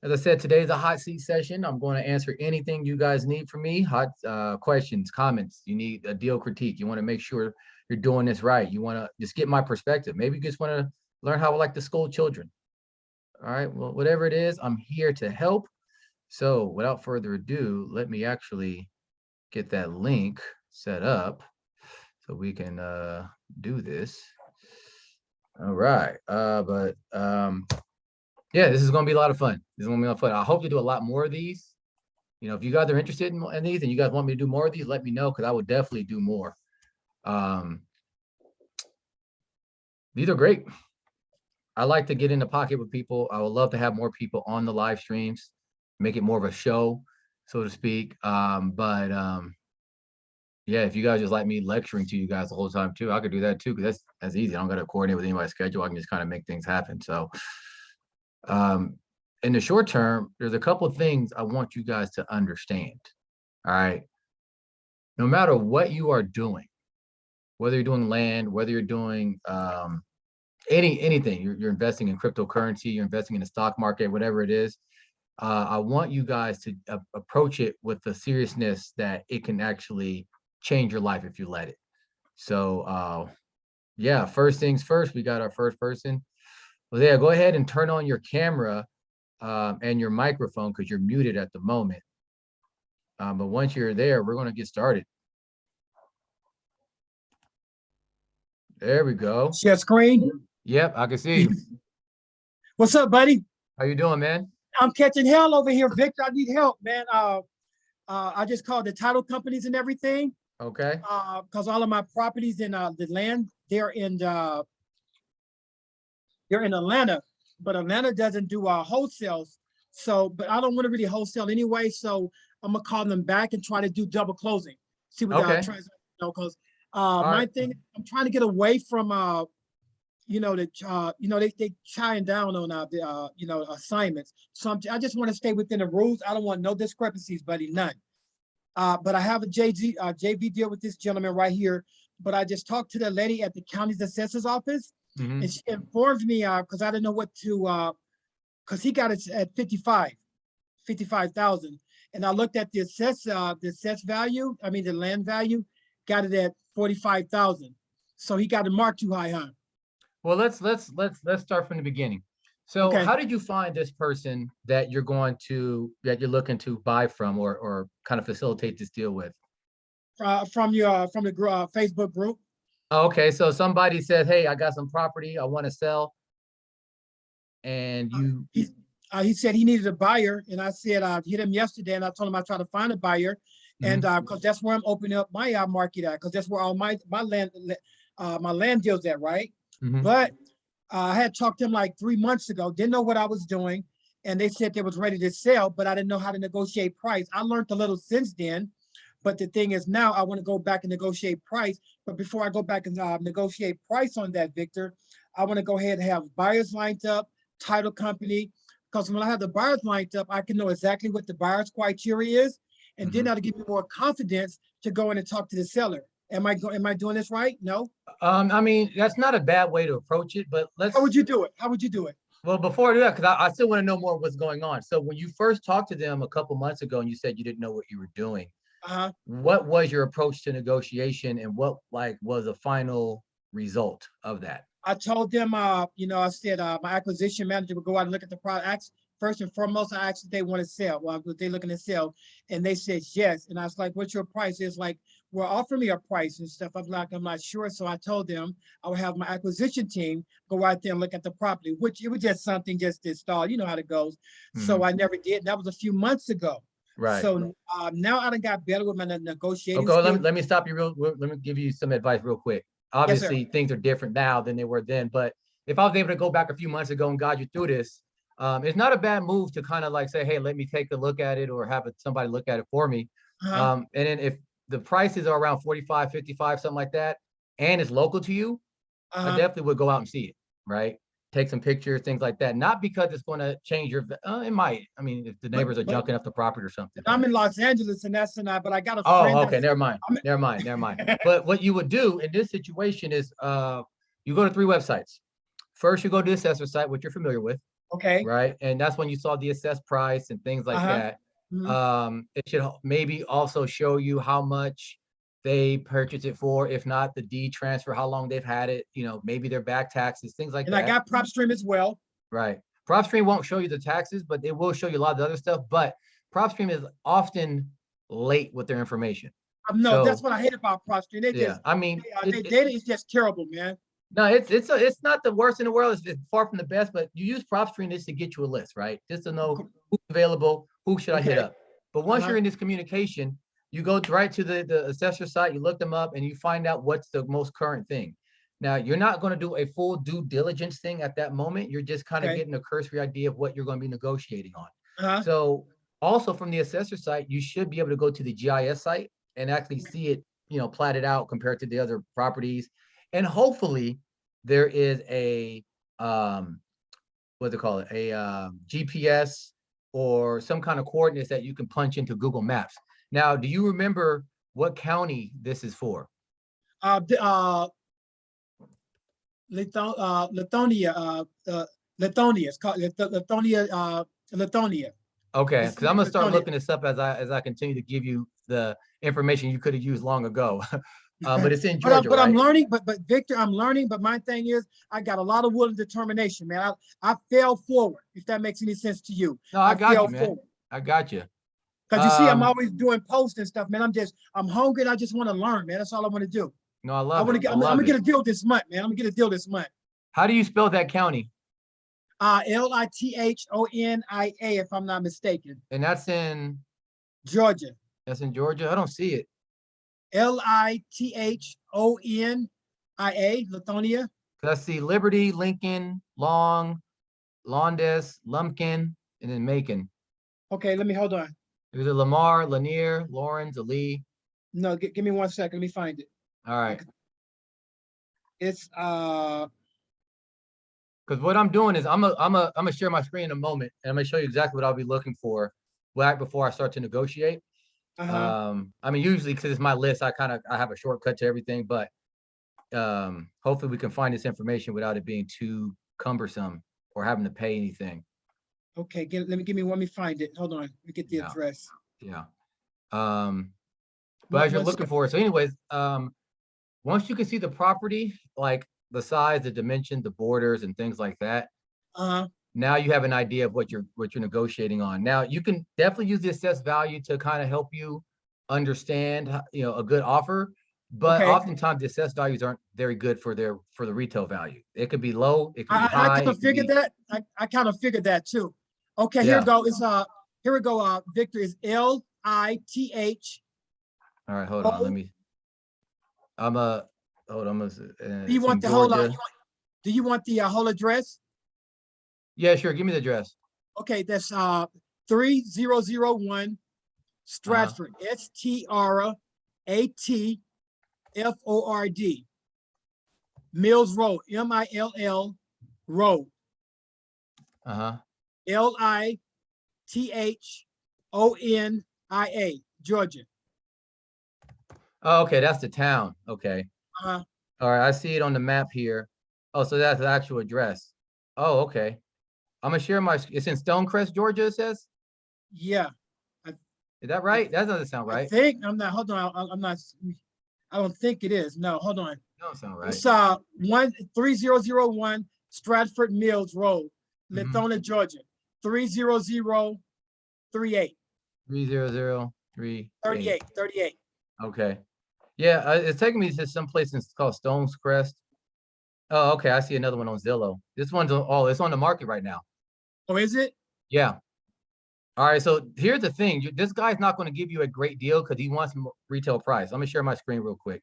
As I said, today's a hot seat session. I'm going to answer anything you guys need from me. Hot questions, comments. You need a deal critique. You want to make sure you're doing this right. You want to just get my perspective. Maybe you just want to learn how I like to school children. All right. Well, whatever it is, I'm here to help. So without further ado, let me actually get that link set up so we can do this. All right. Yeah, this is going to be a lot of fun. This is going to be a lot of fun. I hope to do a lot more of these. You know, if you guys are interested in these and you guys want me to do more of these, let me know, because I would definitely do more. These are great. I like to get in the pocket with people. I would love to have more people on the live streams, make it more of a show, so to speak. Yeah, if you guys just like me lecturing to you guys the whole time too, I could do that too, because that's easy. I don't got to coordinate with anybody's schedule. I can just kind of make things happen. So in the short term, there's a couple of things I want you guys to understand. All right. No matter what you are doing, whether you're doing land, whether you're doing anything, you're investing in cryptocurrency, you're investing in the stock market, whatever it is, I want you guys to approach it with the seriousness that it can actually change your life if you let it. So yeah, first things first, we got our first person. Hosea, go ahead and turn on your camera and your microphone, because you're muted at the moment. But once you're there, we're going to get started. There we go. Share screen. Yep, I can see you. What's up, buddy? How you doing, man? I'm catching hell over here, Victor. I need help, man. I just called the title companies and everything. Okay. Because all of my properties in the land, they're in Atlanta, but Atlanta doesn't do wholesales. So, but I don't want to really wholesale anyway. So I'm gonna call them back and try to do double closing. See what Okay. transaction, because my thing, I'm trying to get away from they tying down on the assignments. So I just want to stay within the rules. I don't want no discrepancies, buddy, none. But I have a JV deal with this gentleman right here. But I just talked to the lady at the county's assessor's office, and she informed me because I didn't know what to because he got it at 55,000. And I looked at the assessed value, I mean the land value, got it at 45,000. So he got it marked too high, huh? Well, let's start from the beginning. So Okay. How did you find this person that you're looking to buy from, or kind of facilitate this deal with? From the Facebook group. Okay, so somebody said, "Hey, I got some property I want to sell," and he said he needed a buyer, and I said I hit him yesterday, and I told him I try to find a buyer, and because that's where I'm opening up my market at, because that's where all my land deals at, right? But I had talked to him like 3 months ago, didn't know what I was doing, and they said they was ready to sell, but I didn't know how to negotiate price. I learned a little since then, but the thing is now I want to go back and negotiate price. But before I go back and negotiate price on that, Victor, I want to go ahead and have buyers lined up, title company, because when I have the buyers lined up, I can know exactly what the buyer's criteria is, and then that'll give me more confidence to go in and talk to the seller. Am I doing this right? No. I mean, that's not a bad way to approach it, but How would you do it? How would you do it? Well, before I do that, because I still want to know more what's going on. So when you first talked to them a couple months ago and you said you didn't know what you were doing, what was your approach to negotiation, and what was the final result of that? I told them, I said my acquisition manager would go out and look at the product. First and foremost, I asked if they want to sell. Well, they're looking to sell, and they said yes. And I was like, "What's your price?" It's like, "Well, offer me a price and stuff." I'm like, "I'm not sure." So I told them I would have my acquisition team go out there and look at the property, which it was just something just to install. You know how it goes. So I never did. And that was a few months ago. Right. So now I done got better with my negotiating. Okay, let me stop you let me give you some advice real quick. Obviously, yes, things are different now than they were then, but if I was able to go back a few months ago and guide you through this, it's not a bad move to kind of like say, "Hey, let me take a look at it," or have somebody look at it for me. And then if the prices are around 45, 55, something like that, and it's local to you, I definitely would go out and see it, right? Take some pictures, things like that. Not because it's going to change your, it might. I mean, if the neighbors are junking up the property or something. I'm in Los Angeles, and that's not, but I got a friend. Oh, okay, never mind. But what you would do in this situation is you go to 3 websites. First, you go to the assessor site, which you're familiar with. Okay. right? And that's when you saw the assessed price and things like Uh-huh. that. Mhm. It should maybe also show you how much they purchased it for, if not the deed transfer, how long they've had it, maybe their back taxes, things like And I that. got prop stream as well. Right. PropStream won't show you the taxes, but it will show you a lot of the other stuff. But PropStream is often late with their information. No, that's So what I hate about prop stream. They yeah, just, I mean, their data is just terrible, man. no, it's not the worst in the world. It's far from the best, but you use PropStream just to get you a list, right? Just to know who's available, who should I hit Okay. up. But once you're in this communication, you go right to the assessor site, you look them up, and you find out what's the most current thing. Now, you're not going to do a full due diligence thing at that moment. You're just kind of Okay. getting a cursory idea of what you're going to be negotiating on. Uh-huh. So also from the assessor site, you should be able to go to the GIS site and actually see it, platted out compared to the other properties. And hopefully there is a, what's it called? A GPS or some kind of coordinates that you can punch into Google Maps. Now, do you remember what county this is for? Lithonia, Lithonia. It's called Lithonia, Lithonia. Okay, The because I'm city of gonna start Lithonia. looking this up as I continue to give you the information you could have used long ago. But it's in Georgia, But I'm right? learning, but Victor, I'm learning. But my thing is, I got a lot of will and determination, man. I fell forward, if that makes any sense to you. No, I I got fell you, man. forward. I got you. Because you see, I'm Um, always doing posts and stuff, man. I'm hungry and I just want to learn, man. That's all I want to do. no, I I love want it. to get, I I'm love gonna get it. a deal this month, man. I'm gonna get a deal this month. How do you spell that county? Lithonia, if I'm not mistaken. And Georgia. that's in Georgia. I don't see it. Lithonia, Lithonia. I see Liberty, Lincoln, Long, Londes, Lumpkin, and then Macon. Okay, let me hold on. There's a Lamar, Lanier, Lawrence, Ali. No, give me 1 second. Let me find it. All right. It's Because what I'm doing is I'm gonna share my screen in a moment, and I'm gonna show you exactly what I'll be looking for right before I start to negotiate. I mean, usually because it's my list, I have a shortcut to everything, but hopefully we can find this information without it being too cumbersome or having to pay anything. okay. Let me find it. Hold on. Let me get the Yeah. address. Yeah. But as you're looking for it, so anyways, once you can see the property, like the size, the dimension, the borders, and things like that, now you have an idea of what you're negotiating on. Now you can definitely use the assessed value to kind of help you understand, a good offer. But Okay. oftentimes the assessed values aren't very good for the retail value. It could be low, it could be I high. kind of figured that. I kind of figured that too. Okay, here Yeah. we go. Here we go. Victor is LITH. All right, hold on. Let me. Hold on. Do you It's want in the whole? Georgia. Do you want the whole address? Yeah, sure. Give me the address. Okay, that's 3001 Stratford. STRATFORD. Mills Road. MILL Road. LITHONIA, Georgia. Oh, okay, that's the town. Okay. Uh, All right, I see it on the map here. Oh, so that's the actual address. Oh, okay. I'm gonna share it's in Stonecrest, Georgia, it says? yeah. Is that right? That doesn't sound I right. think I'm not. Hold on. I'm not. I don't think it is. No, hold on. That don't sound right. It's 3001 Stratford Mills Road, Lithonia, Georgia. 30038. 30038. 38. Okay. Yeah, it's taking me to some place called Stonecrest. Oh, okay. I see another one on Zillow. This one's it's on the market right now. Oh, is it? Yeah. All right. So here's the thing. This guy's not going to give you a great deal because he wants retail price. I'm gonna share my screen real quick.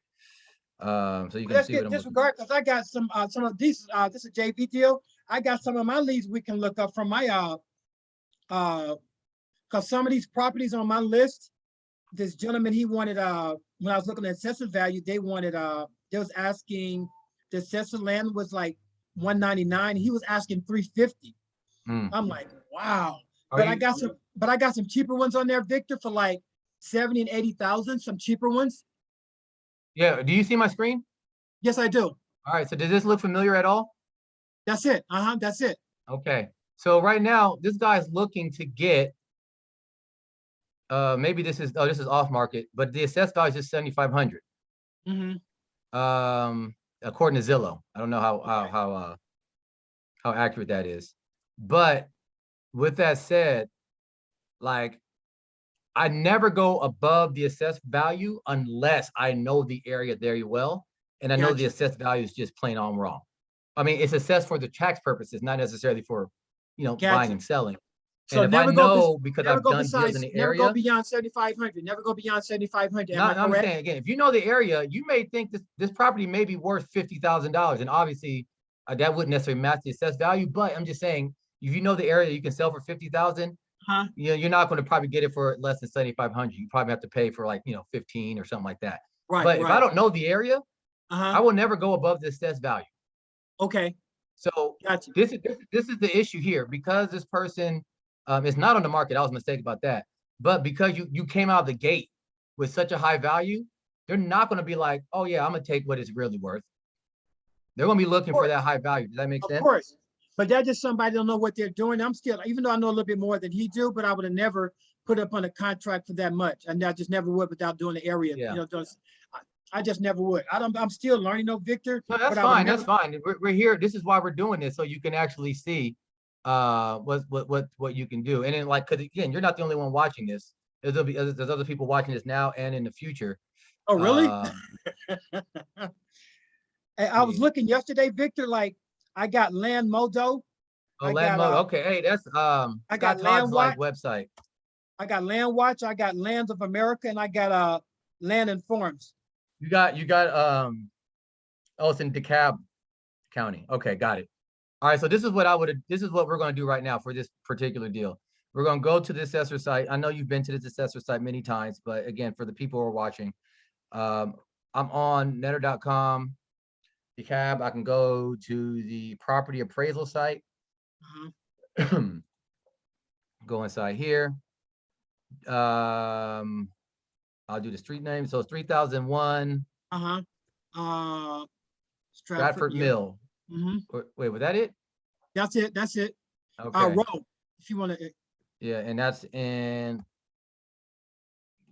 So you can Let's see what get I'm disregard because I got some of these. This is a JV deal. I got some of my leads we can look up from my because some of these properties on my list, this gentleman, he wanted when I was looking at assessor value, they wanted they was asking the assessor land was like 199. He was asking 350. I'm like, wow. But I got some cheaper ones on there, Victor, for like 70 and 80,000, some cheaper ones. Yeah. Do you see my screen? Yes, I do. All right. So does this look familiar at all? That's it. That's it. Okay. So right now, this guy's looking to get, maybe this is off market, but the assessed value is just 7,500. Mm-hmm. According to Zillow. I don't know how accurate that is. But with that said, like, I never go above the assessed value unless I know the area very well. And I know the Gotcha. assessed value is just plain on wrong. I mean, it's assessed for the tax purposes, not necessarily for, buying Gotcha. and selling. And So if I know, because never I've go done deals in besides, the never go area, beyond 7,500. Never go beyond 7,500. Am I not, I'm correct? saying again, if you know the area, you may think this property may be worth $50,000. And obviously that wouldn't necessarily match the assessed value, but I'm just saying, if you know the area you can sell for 50,000, Huh? you're not going to probably get it for less than 7,500. You probably have to pay for, like, 15 or something like that. Right, But if I right. don't know the area, Uh-huh. I will never go above the assessed value. Okay. So Gotcha. this is the issue here, because this person is not on the market. I was mistaken about that. But because you came out of the gate with such a high value, they're not going to be like, oh yeah, I'm gonna take what it's really worth. They're going to be Of looking for that course. high value. Does that make Of sense? course. But that's just somebody don't know what they're doing. I'm still, even though I know a little bit more than he do, but I would have never put up on a contract for that much. And I just never would without doing the area. Yeah. I just never would. I'm still learning though, Victor, No, that's but I would fine. never. That's fine. We're here. This is why we're doing this, so you can actually see what you can do. And then, like, because again, you're not the only one watching this. There's other people watching this now and in the future. Oh, really? Uh, I was see. looking yesterday, Victor, like I got Land Modo. Oh, I Land got Mode. Okay, hey, that's I got Scott Todd's Land like Watch. website. I got Land Watch. I got Lands of America, and I got Land Informs. You got oh, it's in DeKalb County. Okay, got it. All right, so this is what we're going to do right now for this particular deal. We're going to go to the assessor site. I know you've been to this assessor site many times, but again, for the people who are watching, I'm on netter.com, DeKalb. I can go to the property appraisal site. Uh-huh. Go inside here. I'll do the street name. So it's 3001 Uh-huh. Stratford, Stratford yeah. Mill. Mm-hmm. Wait, was that it? That's it. That's it. Okay. Row, if you want to. Yeah, and that's in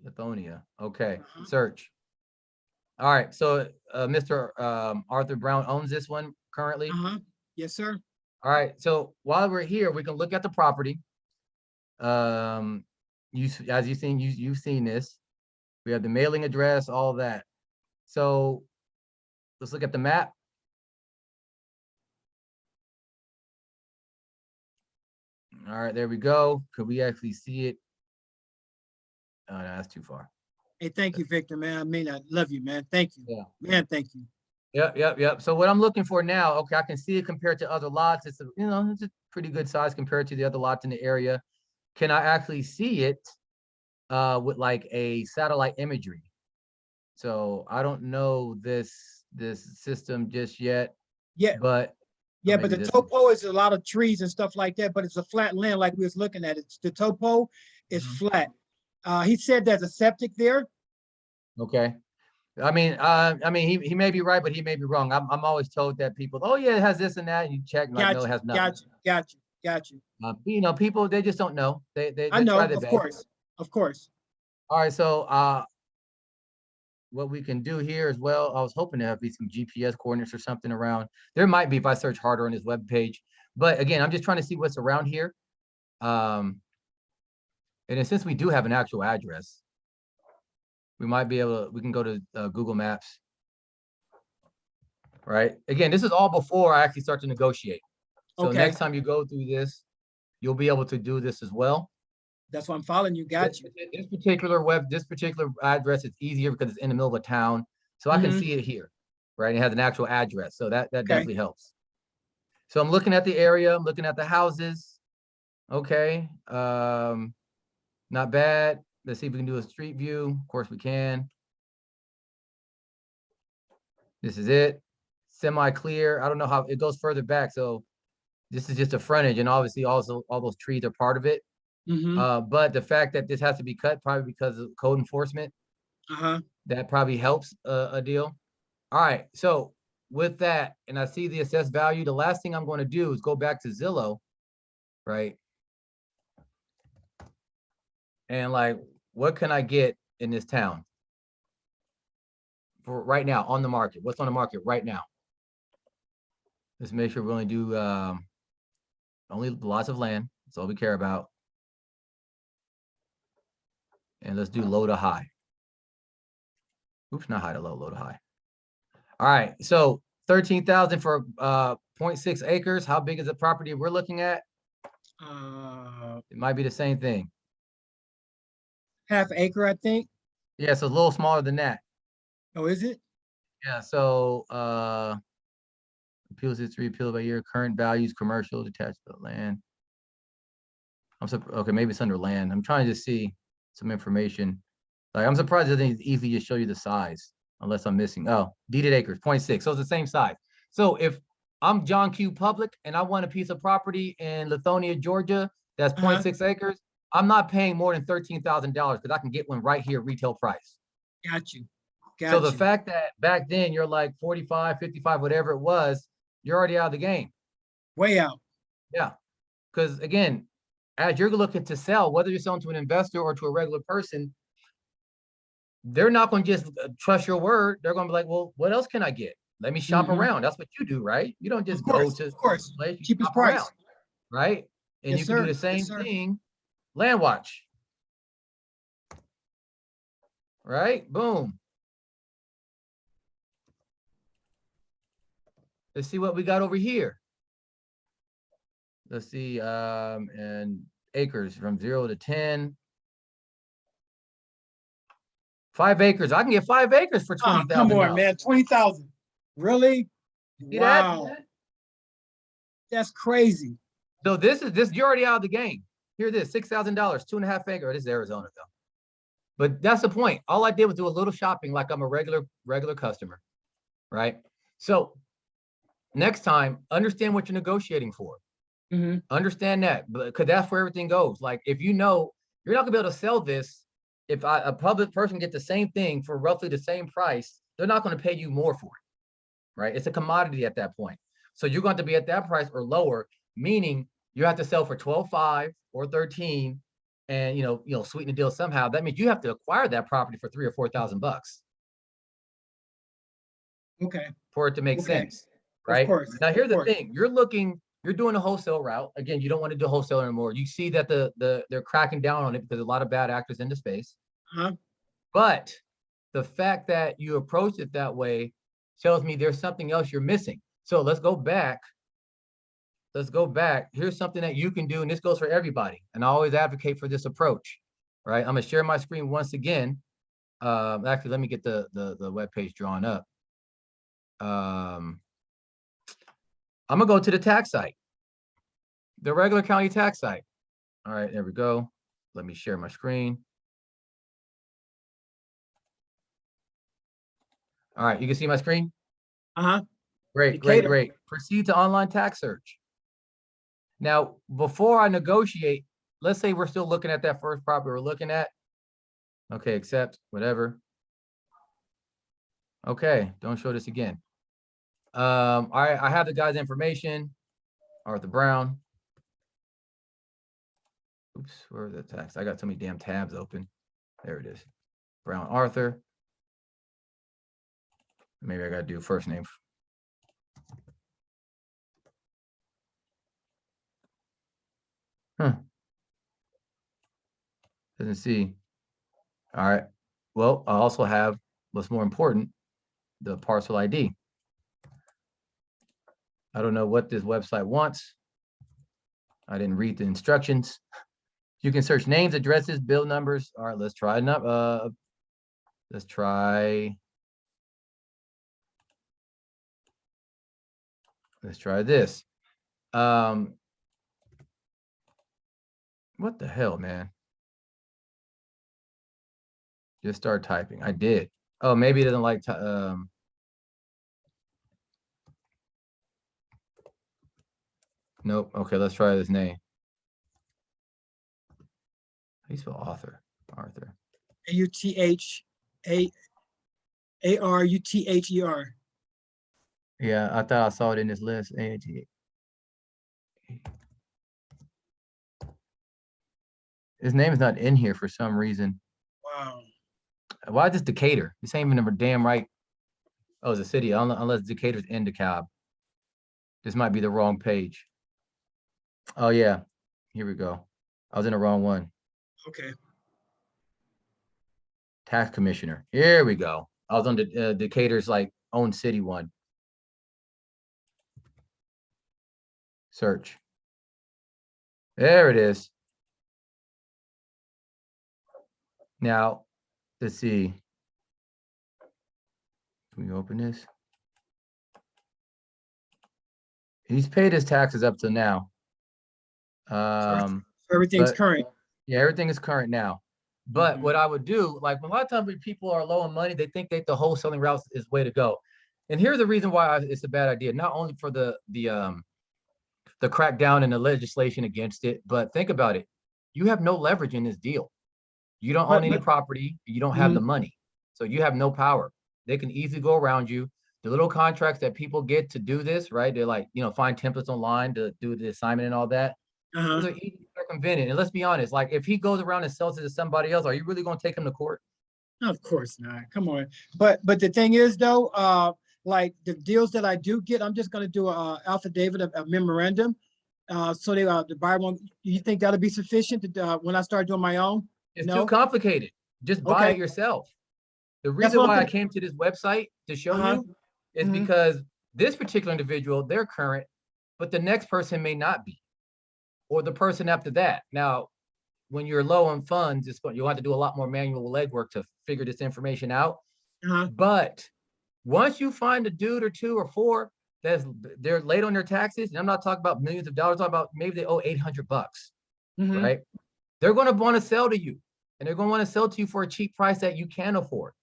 Lithonia. Okay, Uh-huh. search. All right, so Mr. Arthur Brown owns this one currently. Uh-huh. Yes, sir. All right, so while we're here, we can look at the property. As you've seen this. We have the mailing address, all that. So let's look at the map. All right, there we go. Could we actually see it? Oh, no, that's too far. Hey, thank you, Victor, man. I mean, I love you, man. Thank you. Yeah. Man, thank you. Yep. So what I'm looking for now, okay, I can see it compared to other lots. It's a pretty good size compared to the other lots in the area. Can I actually see it with like a satellite imagery? So I don't know this system just yet, Yeah, but yeah, but maybe the this one. topo is a lot of trees and stuff like that, but it's a flat land like we was looking at it. The topo is Mhm. flat. He said there's a septic there. Okay. I mean, he may be right, but he may be wrong. I'm always told that people, oh yeah, it has this and that, and you check, like, no, it Gotcha, has nothing. gotcha, gotcha, gotcha. People, they just don't know. They I try know, their of best. course, of course. All right, so what we can do here as well, I was hoping to have some GPS coordinates or something around. There might be if I search harder on his web page. But again, I'm just trying to see what's around here. And then since we do have an actual address, we might be able to, we can go to Google Maps. Right. Again, this is all before I actually start to negotiate. So Okay, next time you go through this, you'll be able to do this as well. that's why I'm following you. Got you. This particular address is easier because it's in the middle of a town. So I can see it here, right? It has an actual address. So that Okay. definitely helps. So I'm looking at the area, I'm looking at the houses. Okay. Not bad. Let's see if we can do a street view. Of course we can. This is it. Semi-clear. I don't know how it goes further back. So this is just a frontage, and obviously also all those trees are part of it. But the fact that this has to be cut probably because of code enforcement, that probably helps a deal. All right, so with that, and I see the assessed value, the last thing I'm going to do is go back to Zillow right? And like, what can I get in this town for right now on the market? What's on the market right now? Let's make sure we only do only lots of land. That's all we care about. And let's do low to high. Oops, not high to low, low to high. All right, so 13,000 for 0.6 acres. How big is the property we're looking at? It might be the same thing. Half acre, I think. Yeah, so a little smaller than that. Oh, is it? Yeah, so appeals history, appeal by year, current values, commercial, detached land. Okay, maybe it's under land. I'm trying to just see some information. Like, I'm surprised it doesn't easily just show you the size, unless I'm missing. Oh, deeded acres, 0.6. So it's the same size. So if I'm John Q. Public and I want a piece of property in Lithonia, Georgia, that's 0.6 acres, I'm not paying more than $13,000 because I can get one right here, retail price. Got you. So the fact that back then you're like 45, 55, whatever it was, you're already out of the game. Way out. Yeah. Because again, as you're looking to sell, whether you're selling to an investor or to a regular person, they're not going to just trust your word. They're going to be like, well, what else can I get? Let me shop around. That's what you do, right? You don't just go to Of course. place, you Cheapest shop price. around, right? And Yes, you can do sir. the same Yes, sir. thing. Land watch, right? Boom. Let's see what we got over here. Let's see, and acres from 0 to 10. 5 acres. I can get 5 acres for $20,000. Come on, man. 20,000. Really? See Wow. that? That's crazy. So this you're already out of the game. Here it is, $6,000, 2.5 acre. This is Arizona though. But that's the point. All I did was do a little shopping like I'm a regular customer, right? So next time, understand what you're negotiating for. Understand that, because that's where everything goes. Like, if you know you're not gonna be able to sell this, if a public person get the same thing for roughly the same price, they're not going to pay you more for it, right? It's a commodity at that point. So you're going to be at that price or lower, meaning you have to sell for 12.5 or 13, and sweeten the deal somehow. That means you have to acquire that property for $3,000 or $4,000. Okay. For it to make sense, right? Of course. Now here's the thing: you're doing a wholesale route. Again, you don't want to do wholesale anymore. You see that they're cracking down on it because a lot of bad actors in the space. But the fact that you approach it that way tells me there's something else you're missing. So let's go back. Here's something that you can do, and this goes for everybody. And I always advocate for this approach, right? I'm gonna share my screen once again. Actually, let me get the web page drawn up. I'm gonna go to the tax site, the regular county tax site. All right, there we go. Let me share my screen. All right, you can see my screen? Great. Proceed to online tax search. Now, before I negotiate, let's say we're still looking at that first property we're looking at. Okay, accept, whatever. Okay, don't show this again. All right, I have the guy's information, Arthur Brown. Oops, where's the tax? I got so many damn tabs open. There it is. Brown Arthur. Maybe I gotta do first name. Doesn't see. All right. Well, I also have what's more important, the parcel ID. I don't know what this website wants. I didn't read the instructions. You can search names, addresses, bill numbers. All right, let's try this. What the hell, man? Just start typing. I did. Oh, maybe it doesn't like nope. Okay, let's try this name. How do you spell author? Arthur. AUTHARUTHER. Yeah, I thought I saw it in this list. His name is not in here for some reason. Wow. Why is this Decatur? This ain't even a damn right. Oh, it's a city, unless Decatur's in DeKalb. This might be the wrong page. Oh yeah, here we go. I was in the wrong one. Okay. Tax commissioner. Here we go. I was on the Decatur's like own city one. Search. There it is. Now, let's see. Can we open this? He's paid his taxes up to now. So everything's But current. yeah, everything is current now. But what I would do, like a lot of times when people are low on money, they think that the wholesaling route is way to go. And here's the reason why it's a bad idea. Not only for the crackdown and the legislation against it, but think about it. You have no leverage in this deal. You don't own any property. You don't have the money. So you have no power. They can easily go around you. The little contracts that people get to do this, right? They're like, find templates online to do the assignment and all that. Those are easy to circumvent. And let's be honest, like if he goes around and sells it to somebody else, are you really going to take him to court? Of course not. Come on. But the thing is though, like the deals that I do get, I'm just going to do a affidavit of a memorandum. So they the buyer won't. You think that'll be sufficient to when I start doing my own? It's too complicated. Just buy it yourself. The reason why I came to this website to show you is because this particular individual, they're current, but the next person may not be, or the person after that. Now, when you're low on funds, you'll have to do a lot more manual legwork to figure this information out. But once you find a dude or two or four they're late on their taxes, and I'm not talking about millions of dollars, I'm talking about maybe they owe $800, right? They're going to want to sell to you, and they're going to want to sell to you for a cheap price that you can afford.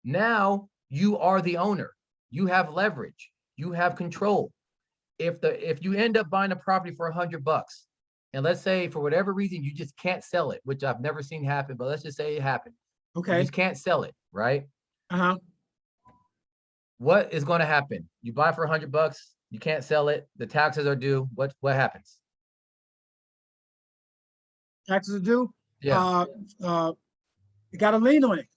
Now you are the owner. You have leverage. You have control. If you end up buying a property for $100, and let's say for whatever reason you just can't sell it, which I've never seen happen, but let's just say it happened. Okay. You just can't sell it, right? What is going to happen? You buy for $100, you can't sell it, the taxes are due. What happens? Taxes are due? Yeah. You got a lien on it.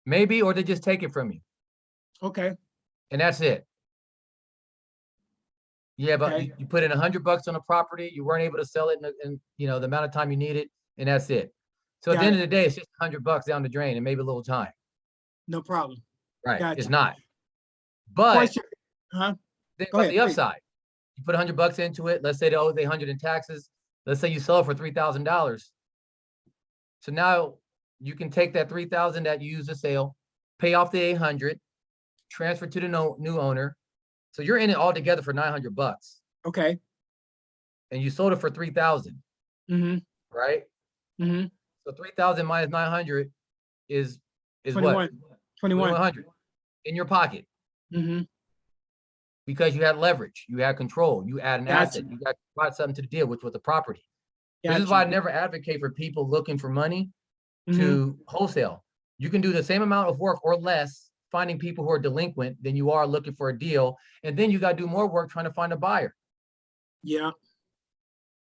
Maybe, or they just take it from you. Okay. And that's it. Yeah, but you put in $100 on a property, you weren't able to sell it in the amount of time you need it, and that's it. So at the end of the day, it's just $100 down the drain and maybe a little time. No problem. Right. Gotcha. It's not. But think about the upside. You put $100 into it. Let's say they owe $100 in taxes. Let's say you sell it for $3,000. So now you can take that $3,000 that you used to sale, pay off the $800, transfer to the new owner. So you're in it all together for $900. Okay. And you sold it for $3,000. Right? So 3,000 minus 900 is 21. What? 2,100 in your pocket. Because you had leverage, you had control, you add an asset, you got brought something to the deal, which was the property. This is why I never advocate for people looking for money to wholesale. You can do the same amount of work or less finding people who are delinquent than you are looking for a deal. And then you got to do more work trying to find a buyer. Yeah.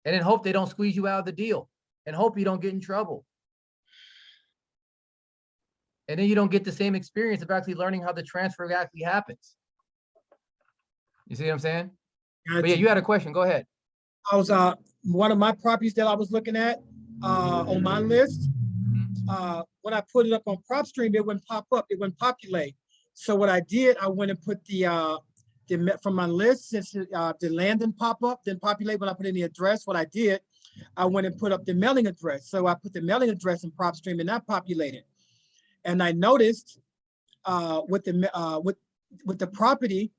And then hope they don't squeeze you out of the deal, and hope you don't get in trouble. And then you don't get the same experience of actually learning how the transfer actually happens. You see what I'm saying? But yeah, you had a question. Go ahead. I was one of my properties that I was looking at on my list. When I put it up on PropStream, it wouldn't pop up. It wouldn't populate. So what I did, I went and put the from my list, since the land didn't pop up, didn't populate when I put in the address. What I did, I went and put up the mailing address. So I put the mailing address in PropStream, and that populated. And I noticed with the property,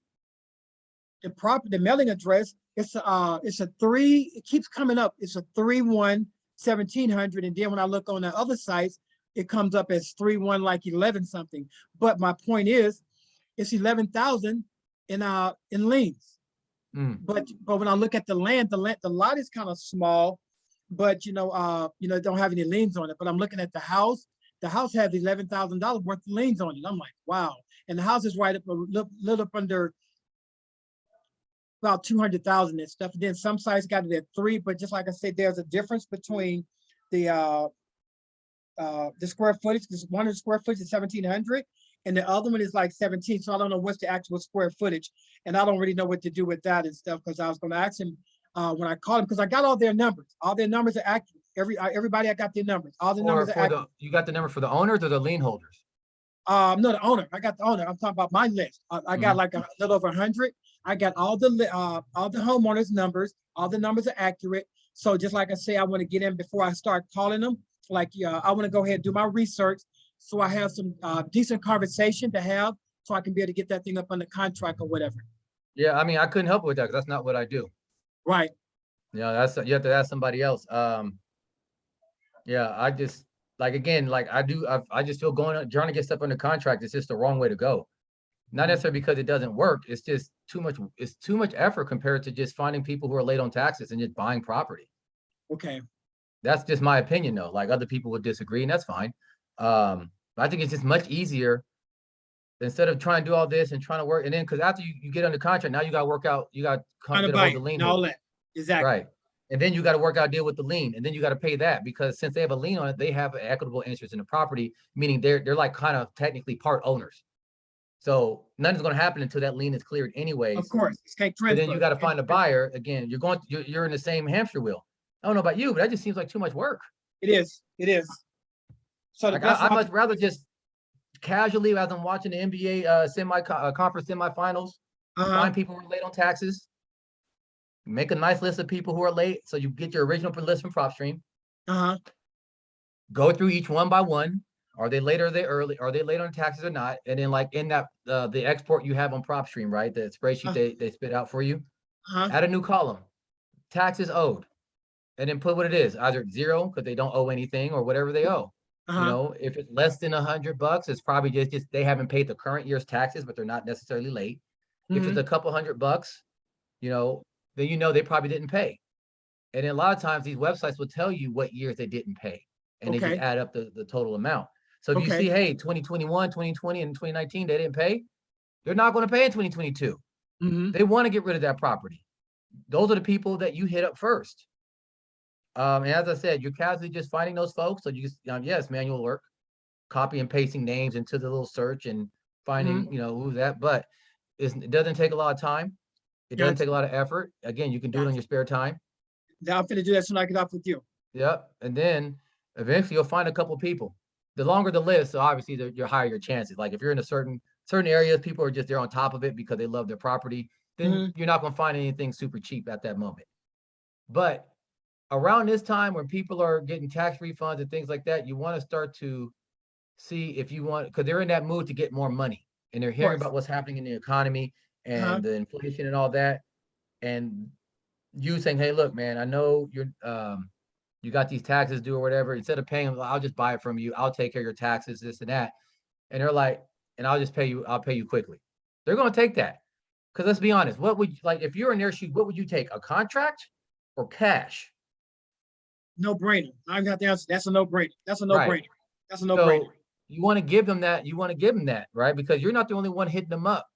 the mailing address, it's a 3, it keeps coming up. It's a 3-1-1700. And then when I look on the other sites, it comes up as 3-1 like 11 something. But my point is, it's 11,000 in liens. But when I look at the land, the lot is kind of small, but it don't have any liens on it. But I'm looking at the house. The house has $11,000 worth of liens on it. I'm like, wow. And the house is right up a little up under about 200,000 and stuff. And then some sites got it at 3, but just like I said, there's a difference between the square footage. This 100 square footage is 1,700, and the other one is like 17. So I don't know what's the actual square footage, and I don't really know what to do with that and stuff, because I was going to ask him when I called him, because I got all their numbers. All their numbers are accurate. Everybody, I got their numbers. All the numbers are accurate. You got the number for the owners or the lien holders? No, the owner. I got the owner. I'm talking about my list. I got like a little over 100. I got all the homeowners' numbers. All the numbers are accurate. So just like I say, I want to get in before I start calling them. Like, I want to go ahead and do my research, so I have some decent conversation to have, so I can be able to get that thing up on the contract or whatever. Yeah, I mean, I couldn't help with that because that's not what I do. Right. Yeah, you have to ask somebody else. Yeah, I just like again, like I just feel trying to get stuff under contract is just the wrong way to go. Not necessarily because it doesn't work. It's just too much. It's too much effort compared to just finding people who are late on taxes and just buying property. Okay. That's just my opinion, though. Like other people would disagree, and that's fine. But I think it's just much easier instead of trying to do all this and trying to work. And then because after you get under contract, now you got to work out. You got to get a hold of the lien. All that. Exactly. Right. And then you got to work out a deal with the lien, and then you got to pay that, because since they have a lien on it, they have an equitable interest in the property, meaning they're like kind of technically part owners. So nothing's going to happen until that lien is cleared anyways. Of course. But then you got to find a buyer. Again, you're in the same hamster wheel. I don't know about you, but that just seems like too much work. It is. It is. So like I'd much rather just casually, as I'm watching the NBA conference semifinals, find people who are late on taxes, make a nice list of people who are late, so you get your original list from PropStream. Go through each one by one. Are they late or are they early? Are they late on taxes or not? And then like in that the export you have on PropStream, right? The spreadsheet they spit out for you. Add a new column, taxes owed, and then put what it is, either 0 because they don't owe anything, or whatever they owe. You know, if it's less than $100, it's probably just they haven't paid the current year's taxes, but they're not necessarily late. If it's a couple $100, you know, then you know they probably didn't pay. And then a lot of times these websites will tell you what years they didn't pay, and they just add up the total amount. So if you see, hey, 2021, 2020, and 2019, they didn't pay, they're not going to pay in 2022. They want to get rid of that property. Those are the people that you hit up first. And as I said, you're casually just finding those folks. So you just, yes, manual work, copy and pasting names into the little search and finding, you know, who's that. But it doesn't take a lot of time. It doesn't take a lot of effort. Again, you can do it on your spare time. I'm going to do that soon as I get off with you. Yep. And then eventually you'll find a couple of people. The longer the list, so obviously the higher your chances. Like if you're in a certain areas, people are just there on top of it because they love their property, then you're not going to find anything super cheap at that moment. But around this time when people are getting tax refunds and things like that, you want to start to see if you want, because they're in that mood to get more money, and they're hearing about what's happening in the economy and the inflation and all that. And you saying, hey, look, man, I know you're you got these taxes due or whatever. Instead of paying them, I'll just buy it from you. I'll take care of your taxes, this and that. And they're like, and I'll just pay you. I'll pay you quickly. They're going to take that. Because let's be honest, what would, like, if you're in their shoes, what would you take? A contract or cash? No brainer. I got the answer. That's a no brainer. That's a no brainer. That's a no brainer. So you want to give them that. You want to give them that, right? Because you're not the only one hitting them up.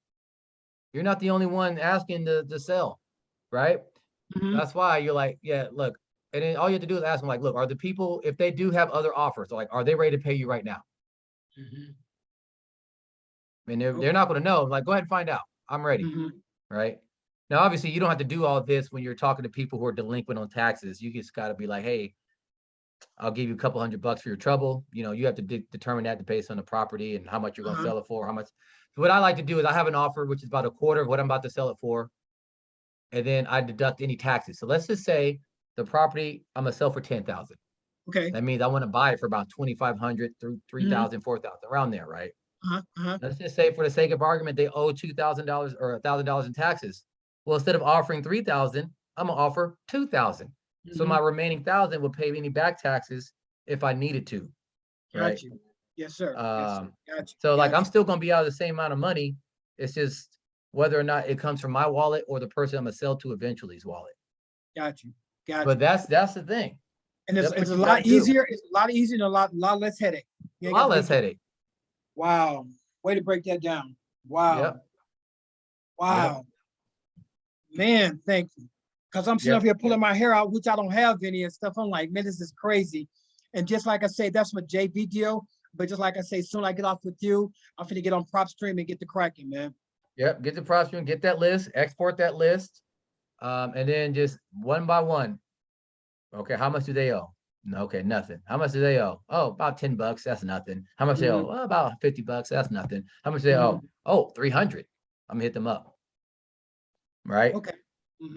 You're not the only one asking to sell, right? That's why you're like, yeah, look. And then all you have to do is ask them, like, look, are the people, if they do have other offers, like, are they ready to pay you right now? And they're not going to know. Like, go ahead and find out. I'm ready, right? Now, obviously, you don't have to do all this when you're talking to people who are delinquent on taxes. You just got to be like, hey, I'll give you a couple $100 for your trouble. You know, you have to determine that based on the property and how much you're going to sell it for, how much. So what I like to do is I have an offer, which is about a quarter of what I'm about to sell it for. And then I deduct any taxes. So let's just say the property I'm gonna sell for $10,000. Okay. That means I want to buy it for about $2,500 through $3,000, $4,000, around there, right? Let's just say, for the sake of argument, they owe $2,000 or $1,000 in taxes. Well, instead of offering $3,000, I'm gonna offer $2,000. So my remaining $1,000 will pay any back taxes if I needed to. Right? Got you. Yes, sir. Got you. So like I'm still gonna be out of the same amount of money. It's just whether or not it comes from my wallet or the person I'm gonna sell to eventually's wallet. Got you. Got you. But that's the thing. And it's a lot easier. It's a lot easier and a lot less headache. A lot less headache. Wow. Way to break that down. Wow. Wow. Man, thank you. Cause I'm sitting up here pulling my hair out, which I don't have any and stuff. I'm like, man, this is crazy. And just like I say, that's what JV deal. But just like I say, soon I get off with you, I'm finna get on PropStream and get the cracking, man. Yep, get the PropStream, get that list, export that list, and then just one by one. Okay, how much do they owe? Okay, nothing. How much do they owe? Oh, about $10. That's nothing. How much they owe? Well, about $50. That's nothing. How much they owe? Oh, 300. I'm gonna hit them up. Right? Okay.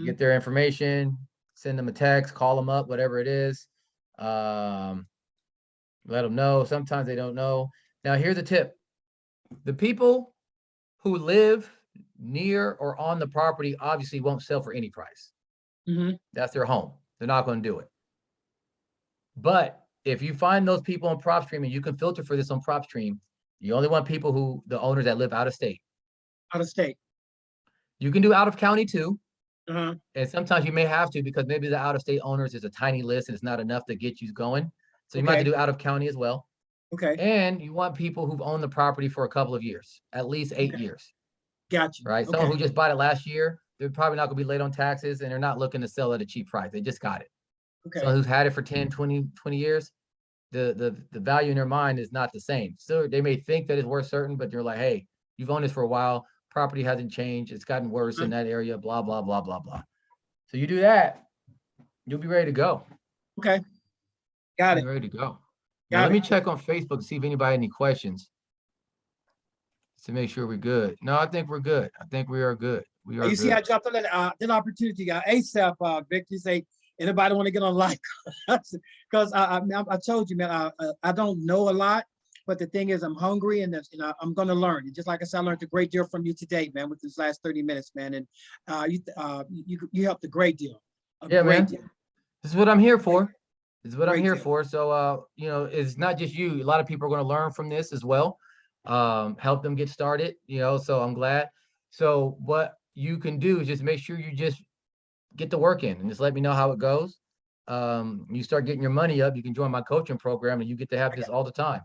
Get their information, send them a text, call them up, whatever it is. Let them know. Sometimes they don't know. Now, here's a tip. The people who live near or on the property obviously won't sell for any price. That's their home. They're not going to do it. But if you find those people on PropStream, and you can filter for this on PropStream, you only want people the owners that live out of state. Out of state. You can do out of county too. And sometimes you may have to, because maybe the out of state owners is a tiny list and it's not enough to get you going. So you might have to do out of county as well. Okay. And you want people who've owned the property for a couple of years, at least 8 years. Gotcha. Right. Someone who just bought it last year, they're probably not going to be late on taxes, and they're not looking to sell at a cheap price. They just got it. Someone who's had it for 10, 20 years, the value in their mind is not the same. So they may think that it's worth certain, but they're like, hey, you've owned this for a while. Property hasn't changed. It's gotten worse in that area, blah, blah, blah, blah, blah. So you do that, you'll be ready to go. Okay. Got it. Ready to go. Now, let me check on Facebook to see if anybody had any questions to make sure we're good. No, I think we're good. I think we are good. We are. You see, I dropped on that opportunity, ASAP, Victor. Say, anybody want to get on live? Because I told you, man, I don't know a lot, but the thing is, I'm hungry, and I'm going to learn. And just like I said, I learned a great deal from you today, man, with this last 30 minutes, man. And you helped a great deal. Man. Deal. This is what I'm here for. This is what I'm here for. So, it's not just you. A lot of people are going to learn from this as well. Help them get started, so I'm glad. So what you can do is just make sure you just get the work in and just let me know how it goes. You start getting your money up, you can join my coaching program, and you get to have this all the time.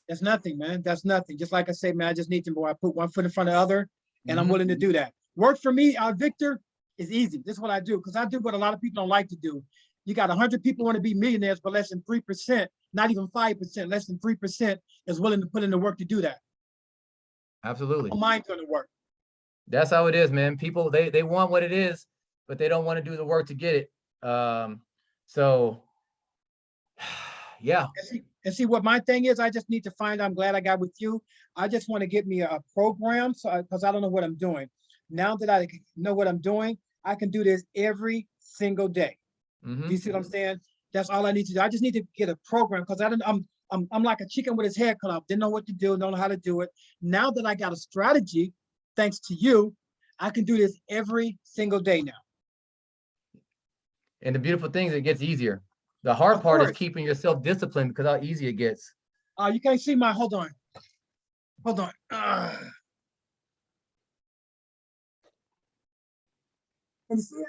That's nothing, man. That's nothing. Just like I say, man, I just need to put one foot in front of the other, and I'm willing to do that. Work for me, Victor, is easy. This is what I do, because I do what a lot of people don't like to do. You got 100 people want to be millionaires, but less than 3%, not even 5%, less than 3% is willing to put in the work to do that. Absolutely. I don't mind doing the work. That's how it is, man. People, they want what it is, but they don't want to do the work to get it. So yeah. And see what my thing is, I just need to find, I'm glad I got with you. I just want to get me a program, because I don't know what I'm doing. Now that I know what I'm doing, I can do this every single day. Do you see what I'm saying? That's all I need to do. I just need to get a program, because I'm like a chicken with his head cut off. Didn't know what to do, don't know how to do it. Now that I got a strategy, thanks to you, I can do this every single day now. And the beautiful thing is, it gets easier. The hard part is keeping yourself disciplined, because how easy it gets. You can't see my, hold on. Can you see it?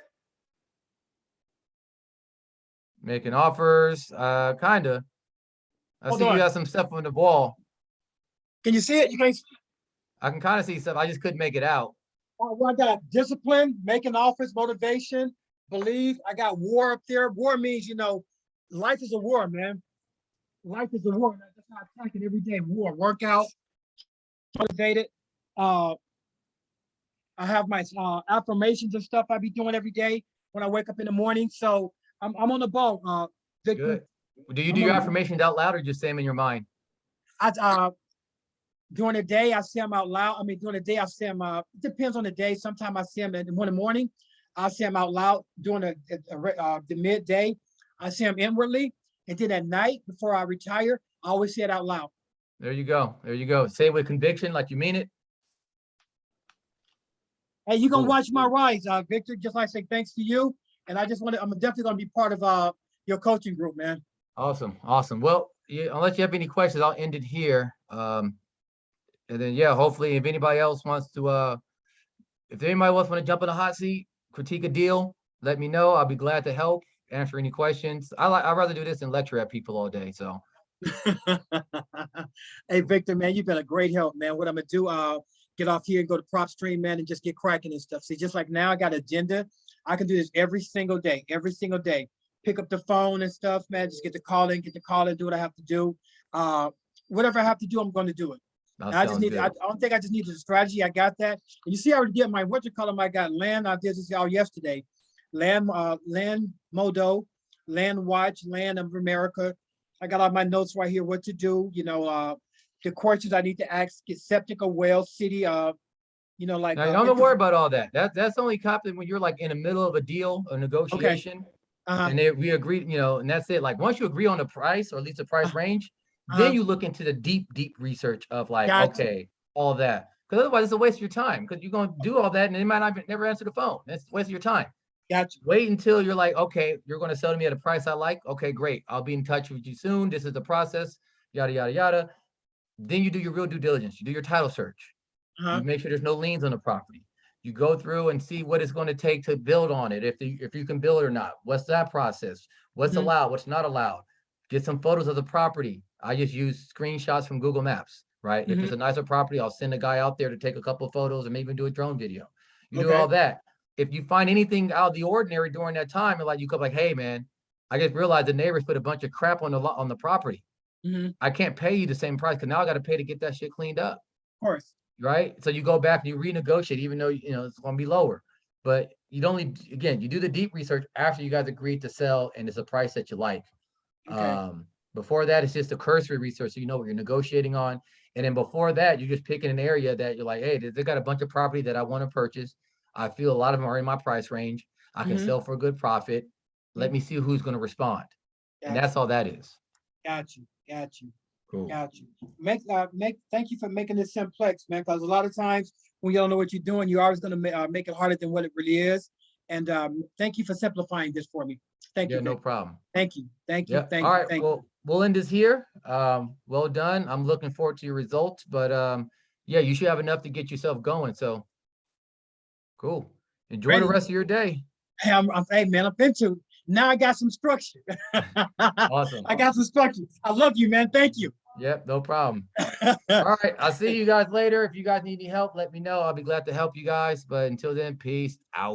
Making offers, kind of. I see you got some stuff on the wall. Can you see it? You can't see it? I can kind of see stuff. I just couldn't make it out. Well, I got discipline, making offers, motivation, believe. I got war up there. War means, life is a war, man. Life is a war. That's how I attack it every day. War, workout, motivated. I have my affirmations and stuff I be doing every day when I wake up in the morning. So I'm on the ball, Victor. Good. Do you do your affirmations out loud, or just say them in your mind? During the day, I say them out loud. I mean, during the day, I say them, it depends on the day. Sometimes I say them in the morning. I say them out loud. During the midday, I say them inwardly. And then at night, before I retire, I always say it out loud. There you go. There you go. Say it with conviction, like you mean it. Hey, you're going to watch my rise, Victor, just like I say thanks to you. And I'm definitely going to be part of your coaching group, man. Awesome. Awesome. Well, unless you have any questions, I'll end it here. And then, hopefully, if anybody else wants to, if anybody else want to jump in the hot seat, critique a deal, let me know. I'll be glad to help answer any questions. I'd rather do this than lecture at people all day. So. Hey, Victor, man, you've been a great help, man. What I'm going to do, get off here and go to PropStream, man, and just get cracking and stuff. See, just like now I got an agenda. I can do this every single day, every single day. Pick up the phone and stuff, man. Just get the call in, do what I have to do. Whatever I have to do, I'm going to do it. That I just sounds need, I good. don't think I just need the strategy. I got that. And you see, I already did my, what you call them? I got land. I did this all yesterday. Land Modo, Land Watch, Land of America. I got all my notes right here, what to do, the questions I need to ask, get septic or well, city, like, Now you don't have to worry about all that. That's only confident when you're like in the middle of a deal, a okay. negotiation, Uh-huh. and we agree, and that's it. Like once you agree on the price or at least the price range, then Uh-huh. you look into the deep research of like, Gotcha. okay, all that. Because otherwise it's a waste of your time because you're going to do all that and they might not never answer the phone. That's a waste of your time. Gotcha. Wait until you're like, okay, you're going to sell to me at a price I like. Okay, great. I'll be in touch with you soon. This is the process, yada, yada, yada. Then you do your real due diligence. You do your title search. Uh-huh. You make sure there's no liens on the property. You go through and see what it's going to take to build on it, if you can build or not. What's that process? What's Mhm. allowed? What's not allowed? Get some photos of the property. I just use screenshots from Google Maps, right? If it's Mhm. a nicer property, I'll send a guy out there to take a couple of photos and maybe even do a drone video. You do all Okay. that. If you find anything out of the ordinary during that time, and like you come like, hey man, I just realized the neighbors put a bunch of crap on the property. Mhm. I can't pay you the same price because now I got to pay to get that shit cleaned up, Of course. right? So you go back and you renegotiate, even though it's going to be lower. But you only again you do the deep research after you guys agreed to sell and it's a price that you like. Okay. Before that, it's just a cursory research, so you know what you're negotiating on. And then before that, you're just picking an area that you're like, hey, they got a bunch of property that I want to purchase. I feel a lot of them are in my price range. I can Mhm. sell for a good profit. Let Mhm. me see who's going to respond. And Got that's you. all that is. Got you. Got you. Cool. Got you. Thank you for making this simplex, man. Because a lot of times when you don't know what you're doing, you're always going to make it harder than what it really is. And thank you for simplifying this for me. Thank Yeah, you, no Vic. problem. Thank you. Thank you. Yep. All Thank you. right. Thank you. Well, we'll end this here. Well done. I'm looking forward to your results, but yeah, you should have enough to get yourself going. So cool. Enjoy the Ready? rest of your day. Hey, hey, man, I'm into. Now I got some structure. Awesome. I got some structure. I love you, man. Thank you. Yep, no problem. All right. I'll see you guys later. If you guys need any help, let me know. I'll be glad to help you guys. But until then, peace out.